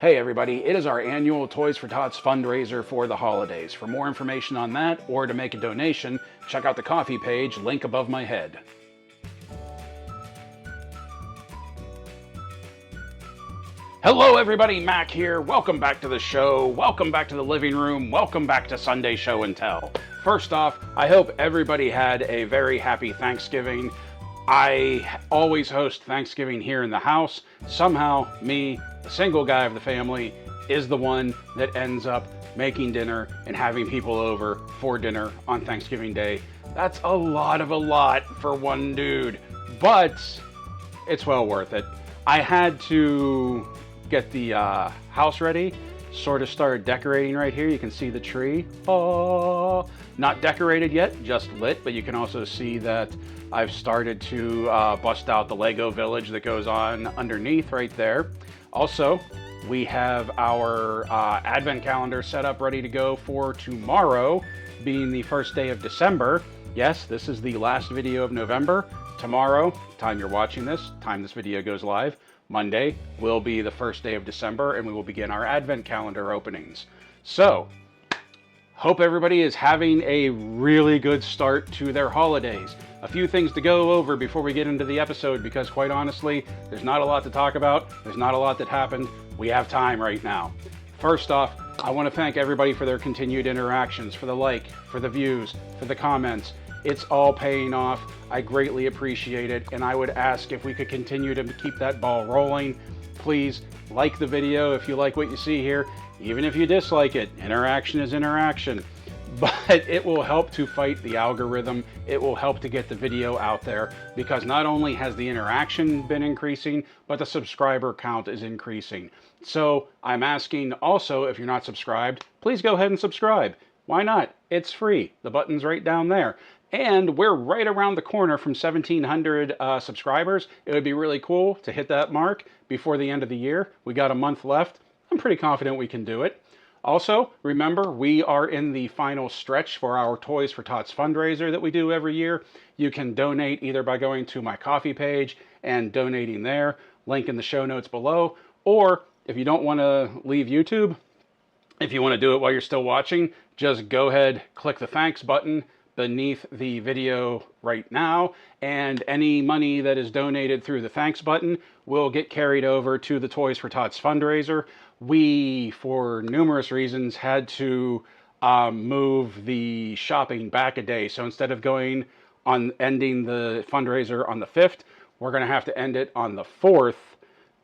Hey everybody, it is our annual Toys for Tots fundraiser for the holidays. For more information on that, or to make a donation, check out the coffee page, link above my head. Hello everybody, Mac here. Welcome back to the show. Welcome back to the living room. Welcome back to Sunday Show and Tell. First off, I hope everybody had a very happy Thanksgiving. I always host Thanksgiving here in the house. Somehow, me, the single guy of the family, is the one that ends up making dinner and having people over for dinner on Thanksgiving Day. That's a lot for one dude, but it's well worth it. I had to get the house ready, sort of started decorating right here. You can see the tree. Oh, not decorated yet, just lit, but you can also see that I've started to bust out the Lego village that goes on underneath right there. Also, we have our advent calendar set up ready to go for tomorrow, being the first day of December. Yes, this is the last video of November. Tomorrow, time you're watching this, time this video goes live, Monday will be the first day of December, and we will begin our advent calendar openings. So, hope everybody is having a really good start to their holidays. A few things to go over before we get into the episode, because quite honestly, there's not a lot to talk about. There's not a lot that happened. We have time right now. First off, I want to thank everybody for their continued interactions, for the like, for the views, for the comments. It's all paying off. I greatly appreciate it, and I would ask if we could continue to keep that ball rolling. Please like the video if you like what you see here. Even if you dislike it, interaction is interaction. But it will help to fight the algorithm. It will help to get the video out there, because not only has the interaction been increasing, but the subscriber count is increasing. So I'm asking also, if you're not subscribed, please go ahead and subscribe. Why not? It's free. The button's right down there. And we're right around the corner from 1,700 subscribers. It would be really cool to hit that mark before the end of the year. We got a month left. I'm pretty confident we can do it. Also, remember, we are in the final stretch for our Toys for Tots fundraiser that we do every year. You can donate either by going to my coffee page and donating there, link in the show notes below, or if you don't want to leave YouTube, if you want to do it while you're still watching, just go ahead, click the thanks button beneath the video right now, and any money that is donated through the thanks button will get carried over to the Toys for Tots fundraiser. We, for numerous reasons, had to move the shopping back a day. So instead of ending the fundraiser on the 5th, we're going to have to end it on the 4th,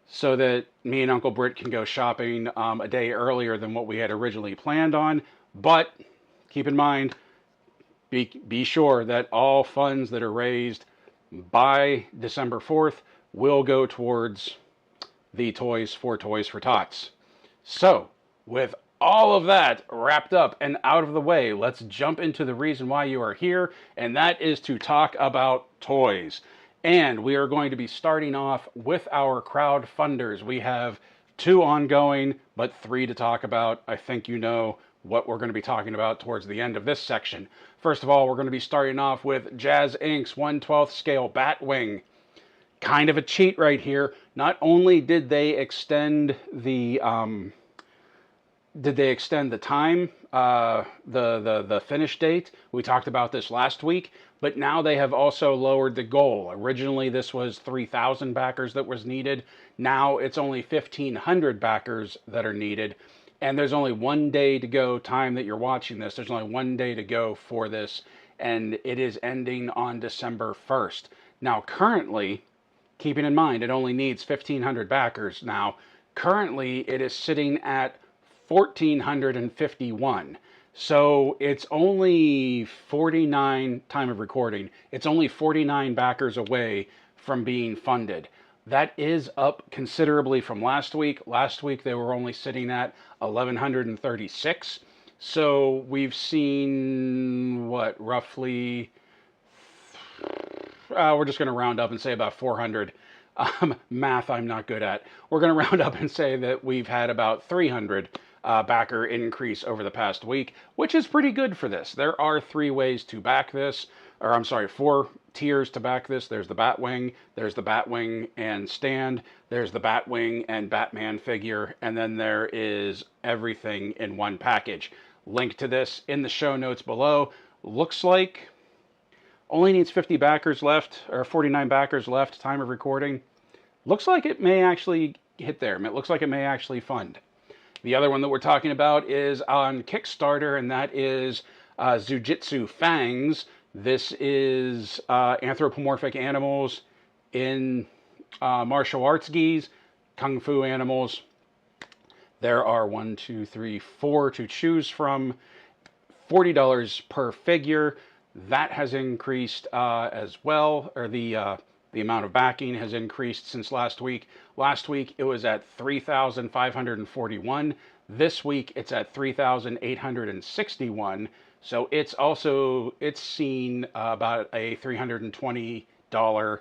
so that me and Uncle Britt can go shopping a day earlier than what we had originally planned on. But keep in mind, be sure that all funds that are raised by December 4th will go towards the Toys for Tots. So, with all of that wrapped up and out of the way, let's jump into the reason why you are here, and that is to talk about toys. And we are going to be starting off with our crowdfunders. We have 2 ongoing, but 3 to talk about. I think you know what we're going to be talking about towards the end of this section. First of all, we're going to be starting off with Jazz Inc.'s 1/12 scale Batwing. Kind of a cheat right here. Not only did they extend the time, the finish date. We talked about this last week, but now they have also lowered the goal. Originally, this was 3,000 backers that was needed. Now it's only 1,500 backers that are needed. And there's only 1 day to go, time that you're watching this. There's only 1 day to go for this, and it is ending on December 1st. Now, currently, keeping in mind, it only needs 1,500 backers. Now, currently, it is sitting at 1,451. So it's only 49, time of recording, it's only 49 backers away from being funded. That is up considerably from last week. Last week, they were only sitting at 1,136. So we've seen, what, roughly, we're just going to round up and say about 400. Math I'm not good at. We're going to round up and say that we've had about 300 backer increase over the past week, which is pretty good for this. There are 3 ways to back this. or I'm sorry, 4 tiers to back this. There's the Batwing, there's the Batwing and stand, there's the Batwing and Batman figure, and then there is everything in one package. Link to this in the show notes below. Looks like only needs 50 backers left, or 49 backers left, time of recording. Looks like it may actually hit there. It looks like it may actually fund. The other one that we're talking about is on Kickstarter, and that is Zujitsu Fangs. This is anthropomorphic animals in martial arts gis, kung fu animals. There are 4 to choose from. $40 per figure. That has increased as well, or the amount of backing has increased since last week. Last week it was at 3,541. This week it's at 3,861. So it's seen about a $320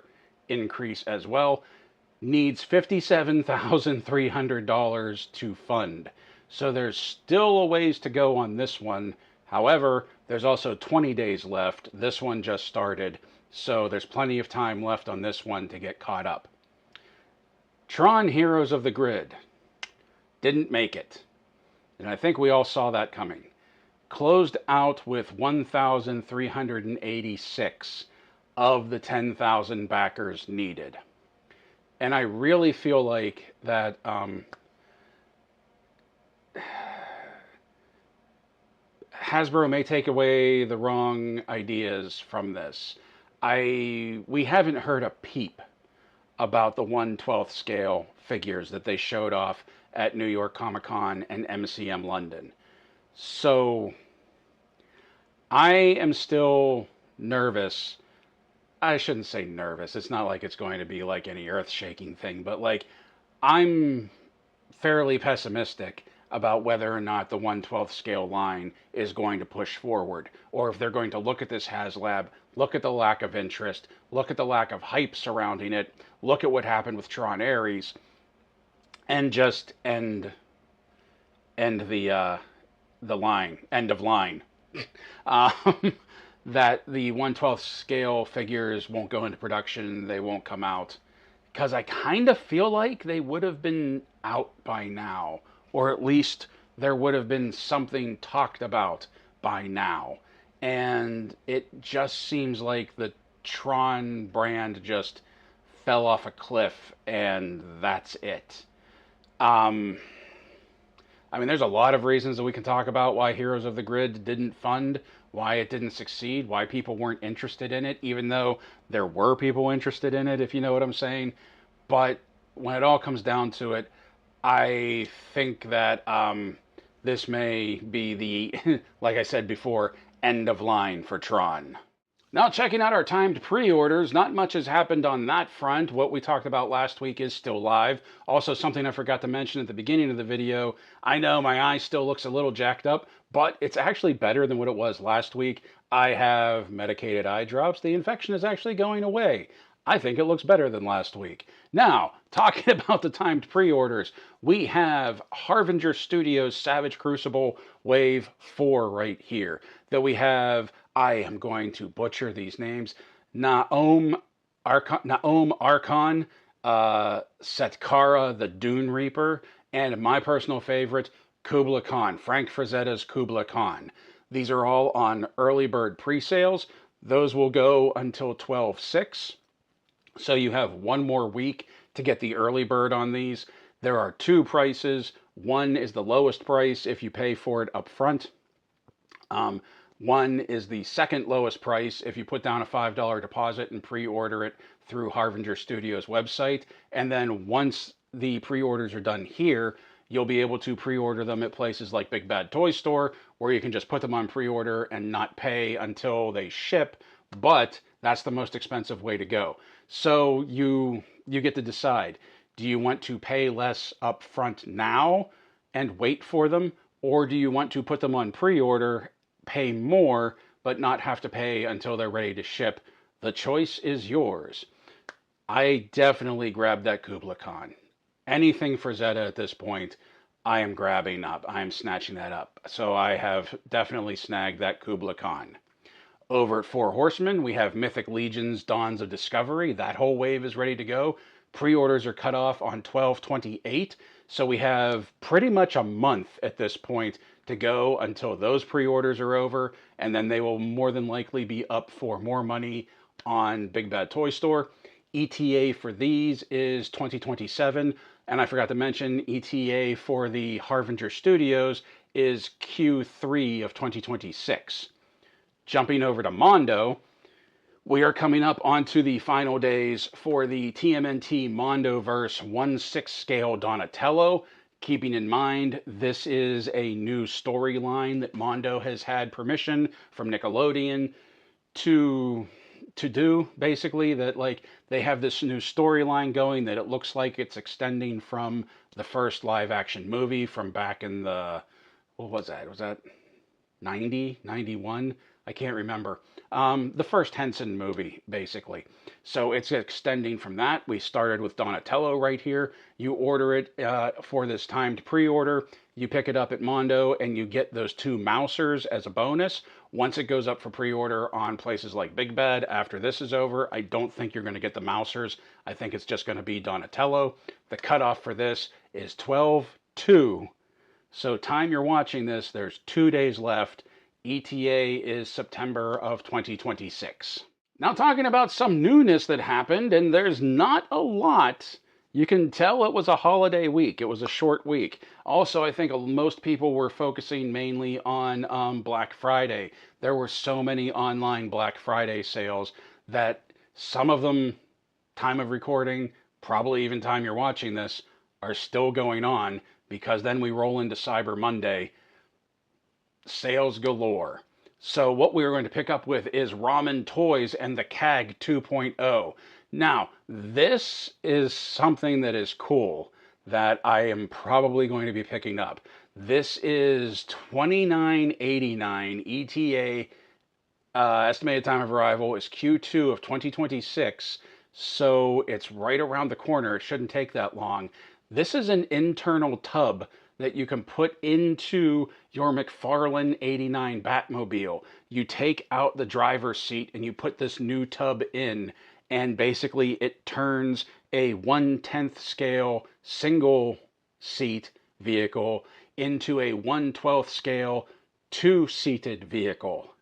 increase as well. Needs $57,300 to fund. So there's still a ways to go on this one. However, there's also 20 days left. This one just started, so there's plenty of time left on this one to get caught up. Tron Heroes of the Grid didn't make it, and I think we all saw that coming. Closed out with 1,386 of the 10,000 backers needed. And I really feel like that Hasbro may take away the wrong ideas from this. We haven't heard a peep about the 1/12 scale figures that they showed off at New York Comic Con and MCM London. So I am still nervous. I shouldn't say nervous. It's not like it's going to be like any earth-shaking thing, but like I'm fairly pessimistic about whether or not the 1/12 scale line is going to push forward, or if they're going to look at this HasLab, look at the lack of interest, look at the lack of hype surrounding it, look at what happened with Tron Ares, and just end the line, end of line. That the 1/12 scale figures won't go into production, they won't come out, because I kind of feel like they would have been out by now, or at least there would have been something talked about by now. And it just seems like the Tron brand just fell off a cliff, and that's it. I mean, there's a lot of reasons that we can talk about why Heroes of the Grid didn't fund, why it didn't succeed, why people weren't interested in it, even though there were people interested in it, if you know what I'm saying. But when it all comes down to it, I think that this may be the, like I said before, end of line for Tron. Now, checking out our timed pre-orders, not much has happened on that front. What we talked about last week is still live. Also, something I forgot to mention at the beginning of the video, I know my eye still looks a little jacked up, but it's actually better than what it was last week. I have medicated eye drops. The infection is actually going away. I think it looks better than last week. Now, talking about the timed pre-orders, we have Harbinger Studios Savage Crucible Wave 4 right here. That we have, I am going to butcher these names, Naom Archon, Setkara the Dune Reaper, and my personal favorite, Kubla Khan, Frank Frazetta's Kubla Khan. These are all on early bird pre-sales. Those will go until 12/6. So you have one more week to get the early bird on these. There are two prices. One is the lowest price if you pay for it up front. One is the second lowest price if you put down a $5 deposit and pre-order it through Harbinger Studios website. And then once the pre-orders are done here, you'll be able to pre-order them at places like Big Bad Toy Store, where you can just put them on pre-order and not pay until they ship. But that's the most expensive way to go. So you get to decide. Do you want to pay less up front now and wait for them? Or do you want to put them on pre-order, pay more, but not have to pay until they're ready to ship? The choice is yours. I definitely grabbed that Kubla Khan. Anything for Zeta at this point, I am grabbing up. I am snatching that up. So I have definitely snagged that Kubla Khan. Over at Four Horsemen, we have Mythic Legions Dawns of Discovery. That whole wave is ready to go. Pre-orders are cut off on 12/28, so we have pretty much a month at this point to go until those pre-orders are over, and then they will more than likely be up for more money on Big Bad Toy Store. ETA for these is 2027, and I forgot to mention ETA for the Harbinger Studios is Q3 of 2026. Jumping over to Mondo, we are coming up onto the final days for the TMNT Mondoverse 1/6 scale Donatello. Keeping in mind, this is a new storyline that Mondo has had permission from Nickelodeon to do, basically, that like they have this new storyline going that it looks like it's extending from the first live action movie from back in the, what was that? Was that 90, 91? I can't remember. The first Henson movie, basically. So it's extending from that. We started with Donatello right here. You order it for this timed pre-order. You pick it up at Mondo, and you get those 2 Mousers as a bonus. Once it goes up for pre-order on places like Big Bad, after this is over, I don't think you're going to get the Mousers. I think it's just going to be Donatello. The cutoff for this is 12/2. So time you're watching this, there's 2 days left. ETA is September of 2026. Now, talking about some newness that happened, and there's not a lot. You can tell it was a holiday week. It was a short week. Also, I think most people were focusing mainly on Black Friday. There were so many online Black Friday sales that some of them, time of recording, probably even time you're watching this, are still going on, because then we roll into Cyber Monday. Sales galore. So what we are going to pick up with is Ramen Toys and the CAG 2.0. Now, this is something that is cool that I am probably going to be picking up. This is $29.89 ETA. Estimated time of arrival is Q2 of 2026. So it's right around the corner. It shouldn't take that long. This is an internal tub that you can put into your McFarlane 89 Batmobile. You take out the driver's seat and you put this new tub in, and basically it turns a 1/10 scale single seat vehicle into a 1/12 scale 2-seated vehicle.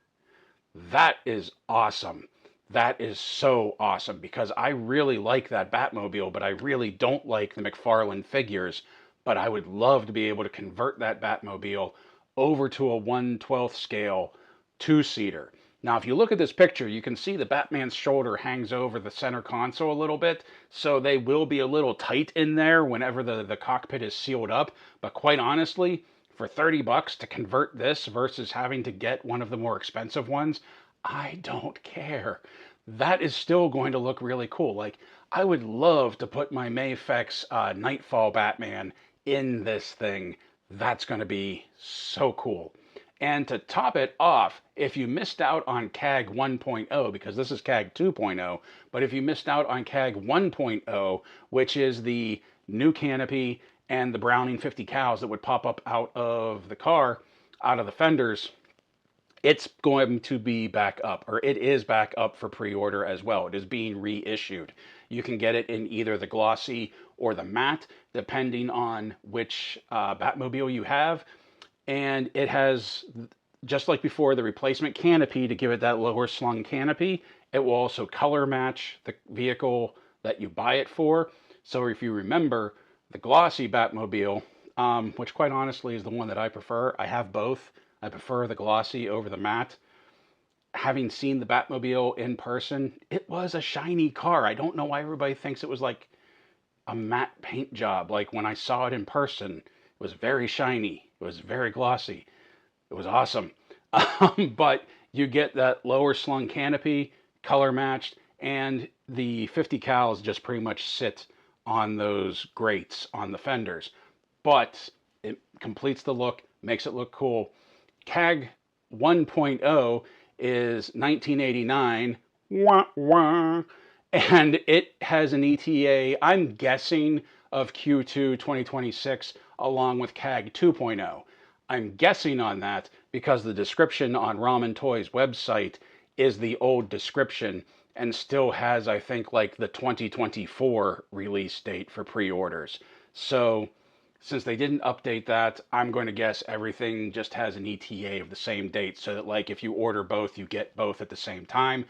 That is awesome. That is so awesome, because I really like that Batmobile, but I really don't like the McFarlane figures. But I would love to be able to convert that Batmobile over to a 1/12 scale 2-seater. Now, if you look at this picture, you can see the Batman's shoulder hangs over the center console a little bit, so they will be a little tight in there whenever the cockpit is sealed up. But quite honestly, for $30 to convert this versus having to get one of the more expensive ones, I don't care. That is still going to look really cool. Like, I would love to put my Mafex Nightfall Batman in this thing. That's going to be so cool. And to top it off, if you missed out on CAG 1.0, because this is CAG 2.0, but if you missed out on CAG 1.0, which is the new canopy and the Browning 50 cows that would pop up out of the car, out of the fenders, it's going to be back up, or it is back up for pre-order as well. It is being reissued. You can get it in either the glossy or the matte, depending on which Batmobile you have. And it has, just like before, the replacement canopy to give it that lower slung canopy. It will also color match the vehicle that you buy it for. So if you remember, the glossy Batmobile, which quite honestly is the one that I prefer. I have both. I prefer the glossy over the matte. Having seen the Batmobile in person, it was a shiny car. I don't know why everybody thinks it was like a matte paint job. Like, when I saw it in person, it was very shiny. It was very glossy. It was awesome. But you get that lower slung canopy, color matched, and the 50 cals just pretty much sit on those grates on the fenders. But it completes the look, makes it look cool. CAG 1.0 is 1989, wah, wah, and it has an ETA, I'm guessing, of Q2 2026, along with CAG 2.0. I'm guessing on that because the description on Ramen Toy's website is the old description and still has, I think, like the 2024 release date for pre-orders. So since they didn't update that, I'm going to guess everything just has an ETA of the same date so that like if you order both, you get both at the same time.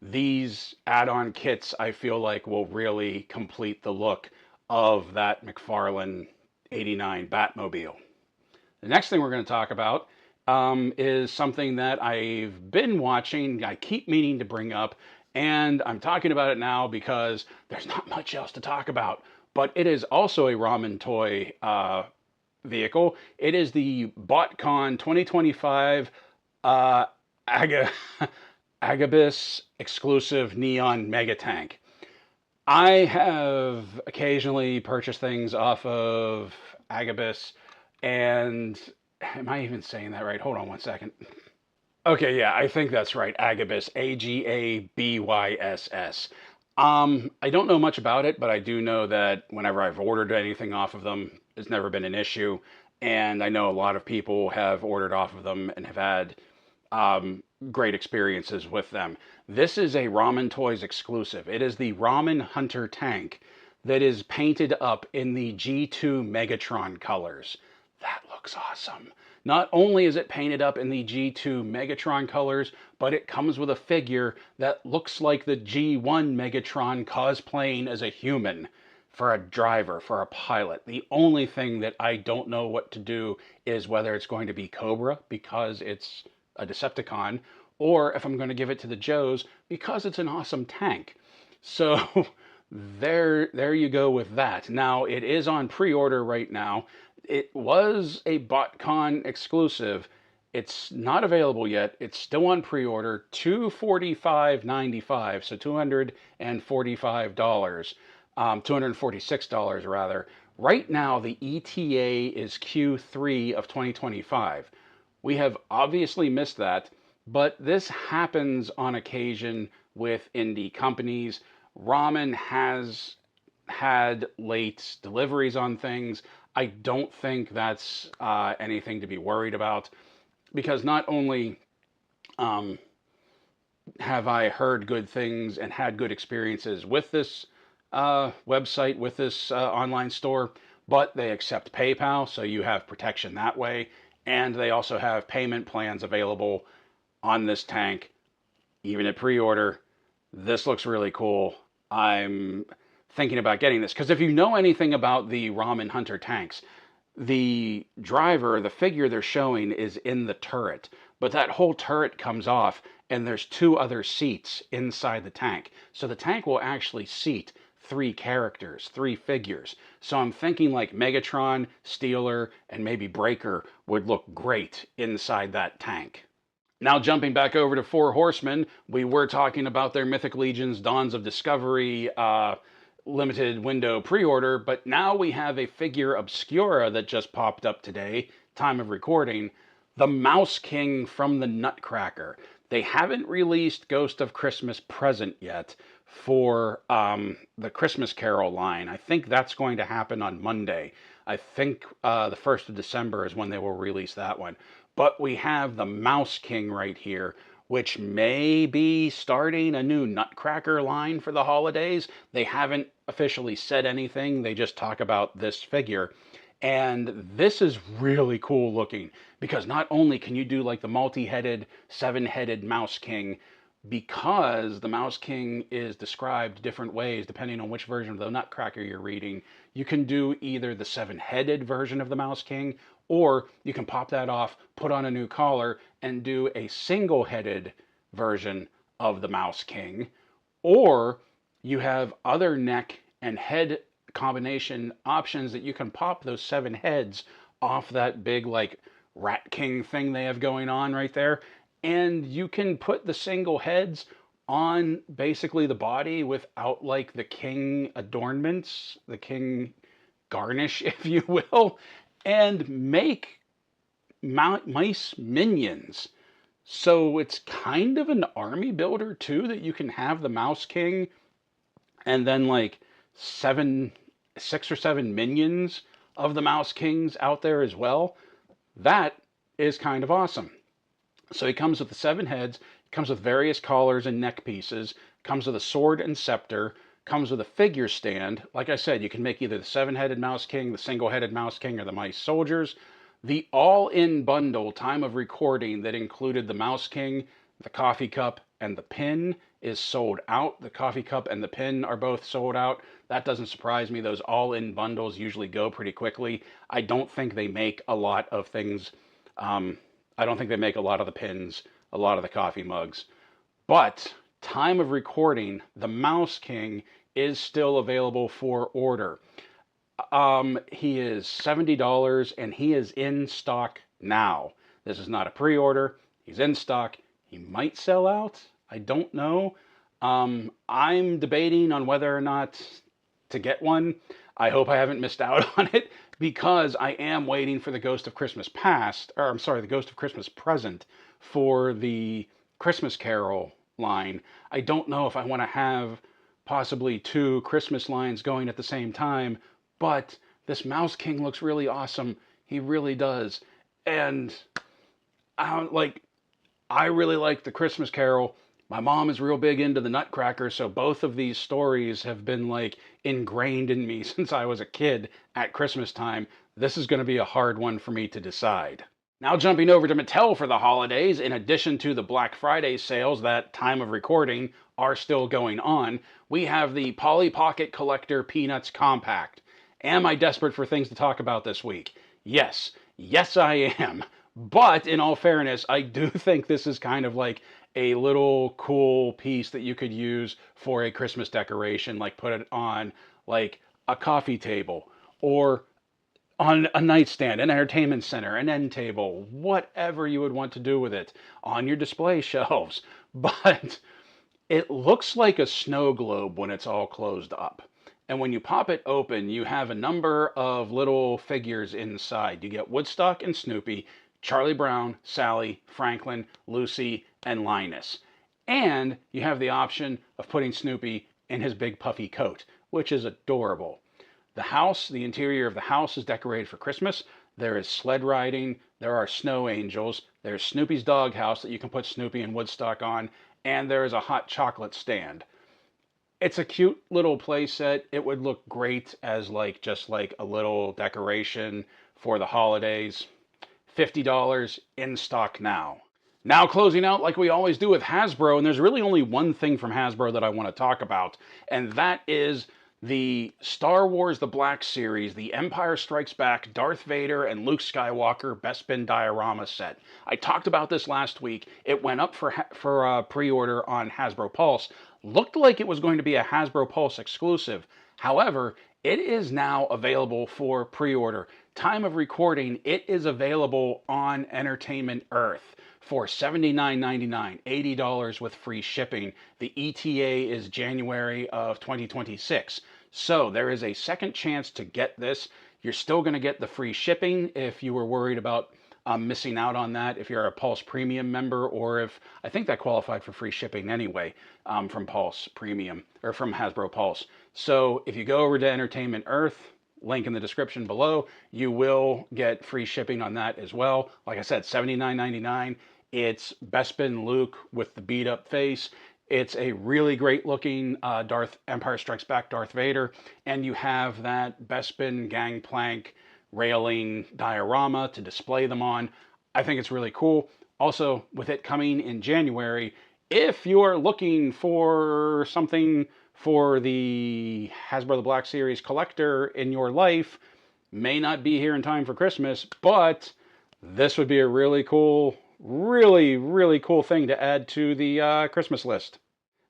These add-on kits, I feel like, will really complete the look of that McFarlane 89 Batmobile. The next thing we're going to talk about is something that I've been watching, I keep meaning to bring up, and I'm talking about it now because there's not much else to talk about. But it is also a Ramen Toy vehicle. It is the BotCon 2025 Agabus exclusive Neon Mega Tank. I have occasionally purchased things off of Agabus, and am I even saying that right? Hold on one second. Okay, yeah, I think that's right. Agabus, Agabys. I don't know much about it, but I do know that whenever I've ordered anything off of them, it's never been an issue. And I know a lot of people have ordered off of them and have had great experiences with them. This is a Ramen Toys exclusive. It is the Ramen Hunter tank that is painted up in the G2 Megatron colors. That looks awesome. Not only is it painted up in the G2 Megatron colors, but it comes with a figure that looks like the G1 Megatron cosplaying as a human for a driver, for a pilot. The only thing that I don't know what to do is whether it's going to be Cobra because it's a Decepticon, or if I'm going to give it to the Joes because it's an awesome tank. So there you go with that. Now, it is on pre-order right now. It was a BotCon exclusive. It's not available yet. It's still on pre-order, $245.95, so $245, $246 rather. Right now, the ETA is Q3 of 2025. We have obviously missed that, but this happens on occasion with indie companies. Ramen has had late deliveries on things. I don't think that's anything to be worried about because not only have I heard good things and had good experiences with this website, with this online store, but they accept PayPal, so you have protection that way. And they also have payment plans available on this tank, even at pre-order. This looks really cool. I'm thinking about getting this because if you know anything about the Ramen Hunter tanks, the driver, the figure they're showing is in the turret, but that whole turret comes off and there's two other seats inside the tank. So the tank will actually seat three characters, three figures. So I'm thinking like Megatron, Steeler, and maybe Breaker would look great inside that tank. Now jumping back over to Four Horsemen, we were talking about their Mythic Legions Dawns of Discovery limited window pre-order, but now we have a figure Obscura that just popped up today, time of recording, the Mouse King from the Nutcracker. They haven't released Ghost of Christmas Present yet for the Christmas Carol line. I think that's going to happen on Monday. I think the 1st of December is when they will release that one. But we have the Mouse King right here, which may be starting a new Nutcracker line for the holidays. They haven't officially said anything. They just talk about this figure. And this is really cool looking because not only can you do like the multi-headed, seven-headed Mouse King, because the Mouse King is described different ways depending on which version of the Nutcracker you're reading. You can do either the seven-headed version of the Mouse King, or you can pop that off, put on a new collar, and do a single-headed version of the Mouse King. Or you have other neck and head combination options that you can pop those seven heads off that big like Rat King thing they have going on right there. And you can put the single heads on basically the body without like the king adornments, the king garnish, if you will, and make mice minions. So it's kind of an army builder too, that you can have the Mouse King and then like 6 or 7 minions of the Mouse Kings out there as well. That is kind of awesome. So he comes with the 7 heads, Comes with various collars and neck pieces. Comes with a sword and scepter. Comes with a figure stand. Like I said, you can make either the 7-headed Mouse King, the single-headed Mouse King, or the Mice Soldiers. The all-in bundle, time of recording, that included the Mouse King, the coffee cup, and the pin is sold out. The coffee cup and the pin are both sold out. That doesn't surprise me. Those all-in bundles usually go pretty quickly. I don't think they make a lot of things. I don't think they make a lot of the pins, a lot of the coffee mugs. But time of recording, the Mouse King is still available for order. He is $70 and he is in stock now. This is not a pre-order. He's in stock. He might sell out. I don't know. I'm debating on whether or not to get one. I hope I haven't missed out on it because I am waiting for the Ghost of Christmas Past, or I'm sorry, the Ghost of Christmas Present for the Christmas Carol line. I don't know if I want to have possibly 2 Christmas lines going at the same time, but this Mouse King looks really awesome. He really does. And I really like the Christmas Carol. My mom is real big into the Nutcracker, so both of these stories have been like ingrained in me since I was a kid at Christmas time. This is going to be a hard one for me to decide. Now jumping over to Mattel for the holidays, in addition to the Black Friday sales that time of recording are still going on, we have the Polly Pocket Collector Peanuts Compact. Am I desperate for things to talk about this week? Yes. Yes, I am. But in all fairness, I do think this is kind of like a little cool piece that you could use for a Christmas decoration, like put it on like a coffee table or on a nightstand, an entertainment center, an end table, whatever you would want to do with it, on your display shelves. But it looks like a snow globe when it's all closed up. And when you pop it open, you have a number of little figures inside. You get Woodstock and Snoopy, Charlie Brown, Sally, Franklin, Lucy, and Linus. And you have the option of putting Snoopy in his big puffy coat, which is adorable. The house, the interior of the house is decorated for Christmas. There is sled riding, there are snow angels, there's Snoopy's doghouse that you can put Snoopy and Woodstock on, and there is a hot chocolate stand. It's a cute little play set. It would look great as just like a little decoration for the holidays. $50 in stock now. Now closing out like we always do with Hasbro, and there's really only one thing from Hasbro that I want to talk about, and that is the Star Wars The Black Series, the Empire Strikes Back, Darth Vader and Luke Skywalker Bespin diorama set. I talked about this last week. It went up for pre-order on Hasbro Pulse. Looked like it was going to be a Hasbro Pulse exclusive. However, it is now available for pre-order. Time of recording, it is available on Entertainment Earth for $79.99, $80 with free shipping. The ETA is January of 2026. So there is a second chance to get this. You're still going to get the free shipping if you were worried about missing out on that, if you're a Pulse Premium member, or if, I think that qualified for free shipping anyway, from Pulse Premium, or from Hasbro Pulse. So if you go over to Entertainment Earth, link in the description below, you will get free shipping on that as well. Like I said, $79.99. It's Bespin Luke with the beat up face. It's a really great looking Empire Strikes Back Darth Vader. And you have that Bespin gangplank railing diorama to display them on. I think it's really cool. Also, with it coming in January, if you are looking for something for the Hasbro The Black Series collector in your life, may not be here in time for Christmas, but this would be a really cool, really cool thing to add to the Christmas list.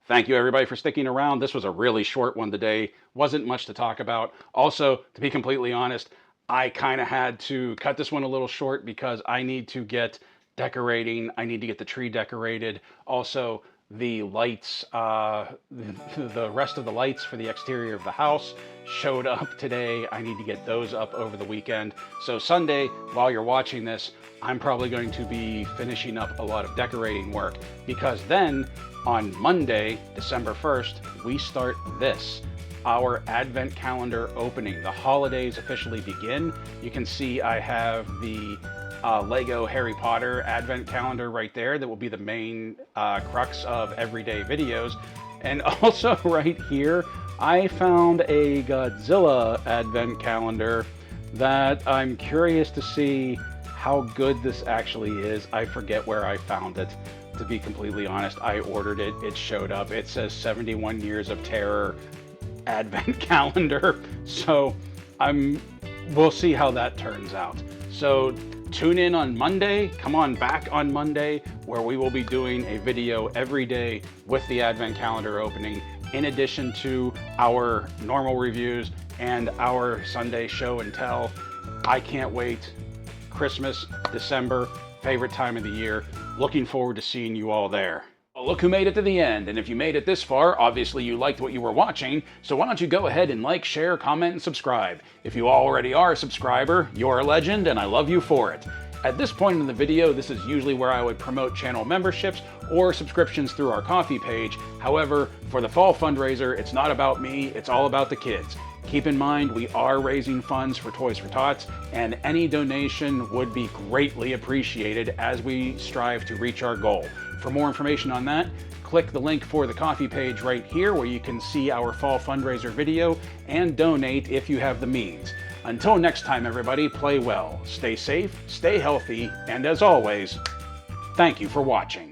Thank you everybody for sticking around. This was a really short one today. Wasn't much to talk about. Also, to be completely honest, I kind of had to cut this one a little short because I need to get decorating. I need to get the tree decorated. Also, the lights, the rest of the lights for the exterior of the house showed up today. I need to get those up over the weekend. So Sunday, while you're watching this, I'm probably going to be finishing up a lot of decorating work, because then on Monday, December 1st, we start this, our Advent calendar opening. The holidays officially begin. You can see I have the Lego Harry Potter advent calendar right there that will be the main crux of everyday videos. And also right here, I found a Godzilla advent calendar that I'm curious to see how good this actually is. I forget where I found it, to be completely honest. I ordered it, it showed up. It says 71 Years of Terror advent calendar. So we'll see how that turns out. So tune in on Monday, come on back on Monday, where we will be doing a video every day with the advent calendar opening, in addition to our normal reviews and our Sunday show and tell. I can't wait. Christmas, December, favorite time of the year. Looking forward to seeing you all there. Well, look who made it to the end, and if you made it this far, obviously you liked what you were watching, so why don't you go ahead and like, share, comment, and subscribe. If you already are a subscriber, you're a legend, and I love you for it. At this point in the video, this is usually where I would promote channel memberships or subscriptions through our Ko-fi page. However, for the fall fundraiser, it's not about me, it's all about the kids. Keep in mind, we are raising funds for Toys for Tots, and any donation would be greatly appreciated as we strive to reach our goal. For more information on that, click the link for the Ko-fi page right here, where you can see our fall fundraiser video and donate if you have the means. Until next time, everybody, play well, stay safe, stay healthy, and as always, thank you for watching.